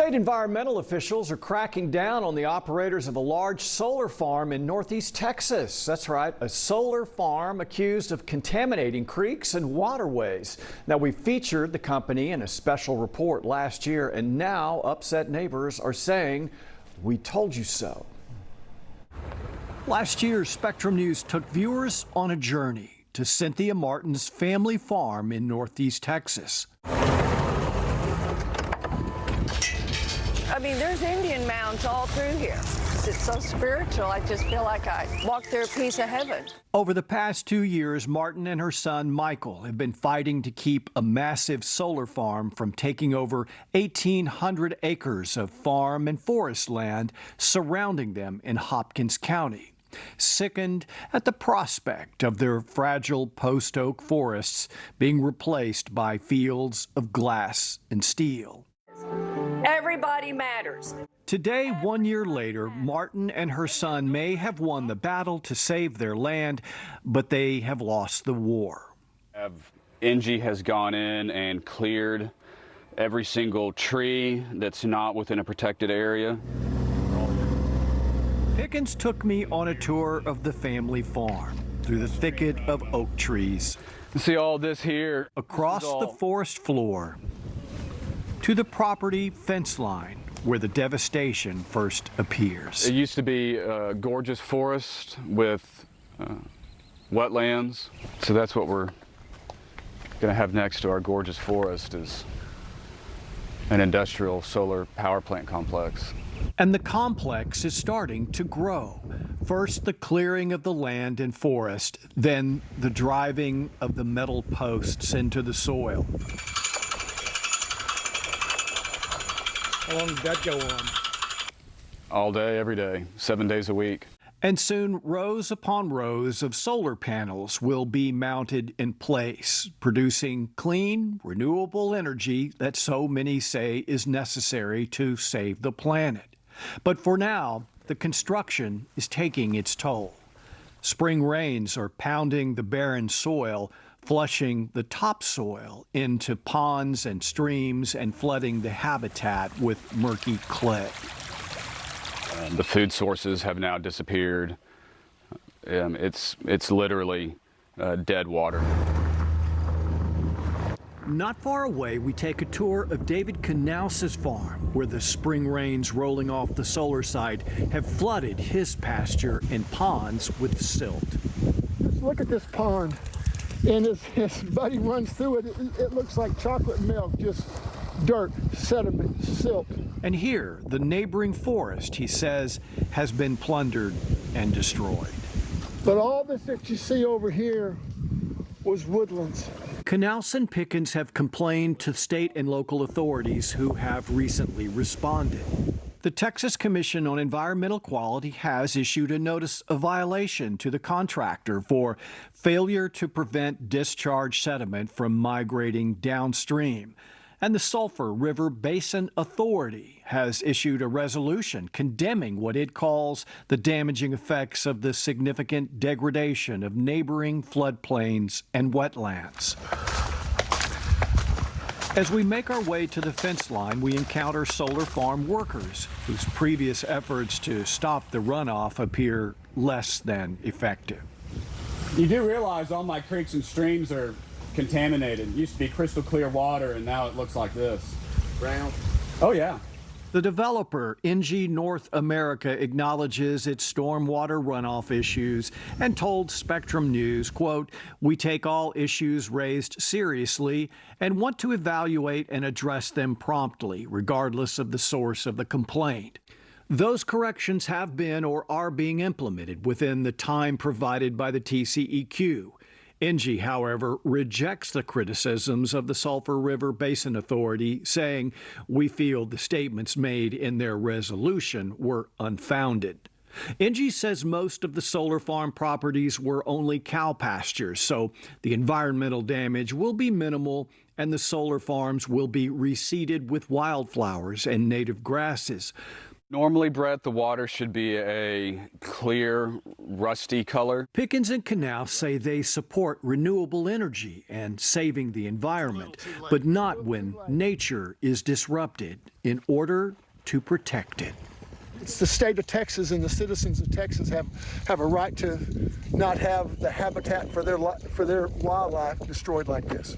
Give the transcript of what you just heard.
State environmental officials are cracking down on the operators of a large solar farm in northeast Texas. That's right, a solar farm accused of contaminating creeks and waterways. Now, we featured the company in a special report last year, and now upset neighbors are saying, "We told you so." Last year, Spectrum News took viewers on a journey to Cynthia Martin's family farm in northeast Texas. I mean, there's Indian mounds all through here. It's so spiritual. I just feel like I walked through a piece of heaven. Over the past 2 years, Martin and her son, Michael, have been fighting to keep a massive solar farm from taking over 1,800 acres of farm and forest land surrounding them in Hopkins County. Sickened at the prospect of their fragile post-oak forests being replaced by fields of glass and steel. Everybody matters. Today, 1 year later, Martin and her son may have won the battle to save their land, but they have lost the war. NG has gone in and cleared every single tree that's not within a protected area. Pickens took me on a tour of the family farm through the thicket of oak trees. You see all this here? Across the forest floor to the property fence line where the devastation first appears. It used to be a gorgeous forest with wetlands, so that's what we're going to have next to our gorgeous forest is an industrial solar power plant complex. And the complex is starting to grow. First, the clearing of the land and forest, then the driving of the metal posts into the soil. How long did that go on? All day, every day, 7 days a week. And soon, rows upon rows of solar panels will be mounted in place, producing clean, renewable energy that so many say is necessary to save the planet. But for now, the construction is taking its toll. Spring rains are pounding the barren soil, flushing the topsoil into ponds and streams and flooding the habitat with murky clay. The food sources have now disappeared. It's literally dead water. Not far away, we take a tour of David Knauss's farm, where the spring rains rolling off the solar site have flooded his pasture and ponds with silt. Just look at this pond. And as his buddy runs through it, it looks like chocolate milk, just dirt, sediment, silt. And here, the neighboring forest, he says, has been plundered and destroyed. But all this that you see over here was woodlands. Knauss and Pickens have complained to state and local authorities who have recently responded. The Texas Commission on Environmental Quality has issued a notice of violation to the contractor for failure to prevent discharge sediment from migrating downstream. And the Sulphur River Basin Authority has issued a resolution condemning what it calls the damaging effects of the significant degradation of neighboring floodplains and wetlands. As we make our way to the fence line, we encounter solar farm workers whose previous efforts to stop the runoff appear less than effective. You do realize all my creeks and streams are contaminated. It used to be crystal clear water, and now it looks like this. Brown. Oh, yeah. The developer, NG North America, acknowledges its stormwater runoff issues and told Spectrum News, quote, "We take all issues raised seriously and want to evaluate and address them promptly, regardless of the source of the complaint." Those corrections have been or are being implemented within the time provided by the TCEQ. NG, however, rejects the criticisms of the Sulphur River Basin Authority, saying, "We feel the statements made in their resolution were unfounded." NG says most of the solar farm properties were only cow pastures, so the environmental damage will be minimal and the solar farms will be reseeded with wildflowers and native grasses. Normally, Brett, the water should be a clear, rusty color. Pickens and Knaus say they support renewable energy and saving the environment, but not when nature is disrupted in order to protect it. It's the state of Texas, and the citizens of Texas have a right to not have the habitat for their wildlife destroyed like this.